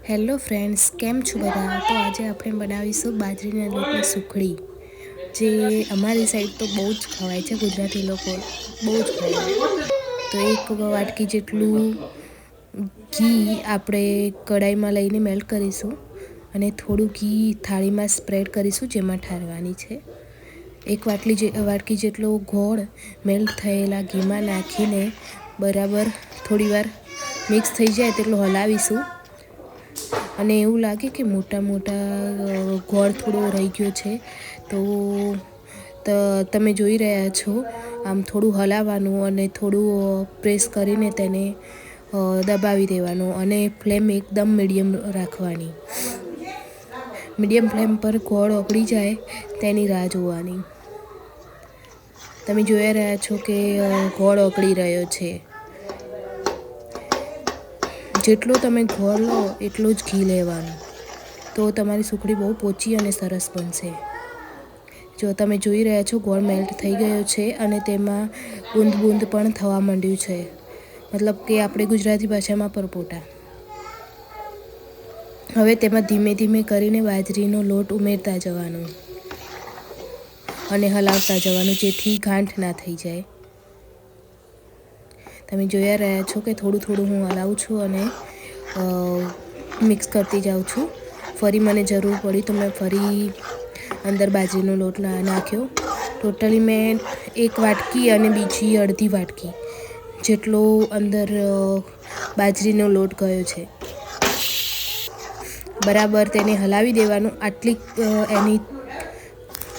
Hello friends, કેમ છો બધા? તો આજે આપણે બનાવીશું બાજરીના લોટની સુખડી, જે અમારી સાઈડ તો બહુ જ ખવાય છે. ગુજરાતી લોકો બહુ જ ખાય. તો એક વાટકી જેટલું ઘી આપણે કડાઈમાં લઈને મેલ્ટ કરીશું અને થોડું ઘી થાળીમાં સ્પ્રેડ કરીશું, જેમાં ઠારવાની છે. એક વાટકી જેટલો ગોળ મેલ્ટ થયેલા ઘીમાં નાખીને બરાબર થોડીવાર મિક્સ થઈ જાય તેટલું હલાવીશું. અને એવું લાગે કે મોટા ગોળ થોડો રહી ગયો છે, તો તમે જોઈ રહ્યા છો, આમ થોડું હલાવવાનું અને થોડું પ્રેસ કરીને તેને દબાવી દેવાનું અને ફ્લેમ એકદમ મીડિયમ રાખવાની. મીડિયમ ફ્લેમ પર ગોળ ઓગળી જાય તેની રાહ જોવાની. તમે જોઈ રહ્યા છો કે ગોળ ઓગળી રહ્યો છે. જેટલો તમે ગોળ લો એટલું જ ઘી લેવાનું, તો તમારી સુખડી બહુ પોચી અને સરસ બનશે. જો તમે જોઈ રહ્યા છો, ગોળ મેલ્ટ થઈ ગયો છે અને તેમાં બૂંદ બૂંદ પણ થવા માંડ્યું છે, મતલબ કે આપણે ગુજરાતી ભાષામાં પરપોટા. હવે તેમાં ધીમે ધીમે કરીને બાજરીનો લોટ ઉમેરતા જવાનું અને હલાવતા જવાનું, જેથી ગાંઠ ના થઈ જાય. તમે જોઈ રહ્યા છો કે થોડું થોડું હું હલાવું છું અને મિક્સ કરતી જાઉં છું. ફરી મને જરૂર પડી તો મેં ફરી અંદર બાજરીનો લોટ નાખ્યો. ટોટલી મેં એક વાટકી અને બીજી અડધી વાટકી જેટલો અંદર બાજરીનો લોટ ગયો છે. બરાબર તેને હલાવી દેવાનું. આટલી એની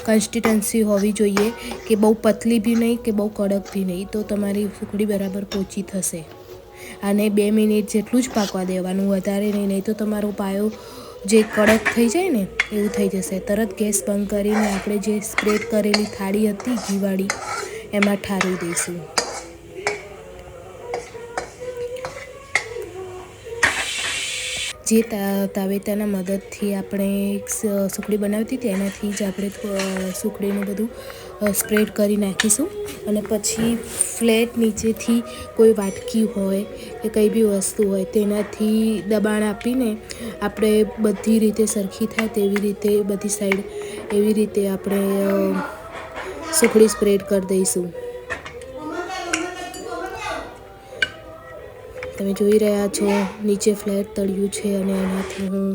કન્સિસ્ટન્સી હોવી જોઈએ કે બહુ પતલી બી નહીં કે બહુ કડક બી નહીં, તો તમારી સુખડી બરાબર પોચી થશે. આને 2 મિનિટ જેટલું જ પાકવા દેવાનું, વધારે નહીં તો તમારો પાયો જે કડક થઈ જાય ને એવું થઈ જશે. તરત ગેસ બંધ કરીને આપણે જે સ્પ્રેડ કરેલી થાળી હતી ઘીવાળી, એમાં ઠારવી દઈશું. જે તાવેતાના મદદથી આપણે સુખડી બનાવતી હતી, એનાથી જ આપણે સુખડીનું બધું સ્પ્રેડ કરી નાખીશું. અને પછી ફ્લેટ નીચેથી કોઈ વાટકી હોય કે કંઈ બી વસ્તુ હોય તેનાથી દબાણ આપીને આપણે બધી રીતે સરખી થાય તેવી રીતે બધી સાઈડ એવી રીતે આપણે સુખડી સ્પ્રેડ કરી દઈશું. તમે જોઈ રહ્યા છો, નીચે ફ્લેટ તળિયું છે અને એનાથી હું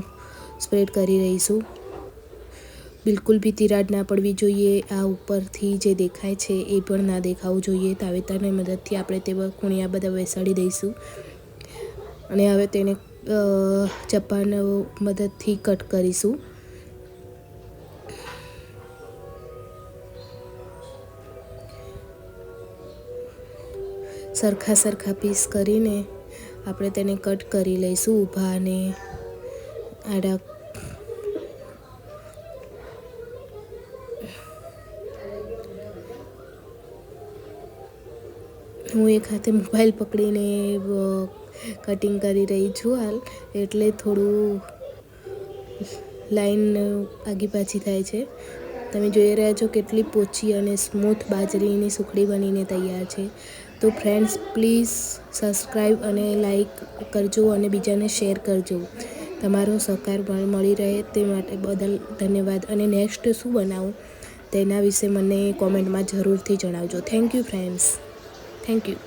સ્પ્રેડ કરી રહી છું. બિલકુલ બી તિરાડ ના પડવી જોઈએ. આ ઉપરથી જે દેખાય છે એ પણ ના દેખાવું જોઈએ. તાવેતાની મદદથી આપણે તે ખૂણિયા બધા બેસાડી દઈશું અને હવે તેને ચપ્પાની મદદથી કટ કરીશું. સરખા પીસ કરીને આપણે તેને કટ કરી લઈશું, ઊભા અને આડા. હું એક હાથે મોબાઈલ પકડીને કટિંગ કરી રહી છું હાલ, એટલે થોડું લાઈન આગી પાછી થાય છે. તમે જોઈ રહ્યા છો કેટલી પોચી અને સ્મૂથ બાજરીની સુખડી બનીને તૈયાર છે. તો ફ્રેન્ડ્સ, પ્લીઝ સબસ્ક્રાઈબ અને લાઈક કરજો અને બીજાને શેર કરજો. તમારો સહકાર મળી રહે તે માટે બદલ ધન્યવાદ. અને નેક્સ્ટ શું બનાવું તેના વિશે મને કોમેન્ટમાં જરૂરથી જણાવજો. Thank you friends. Thank you.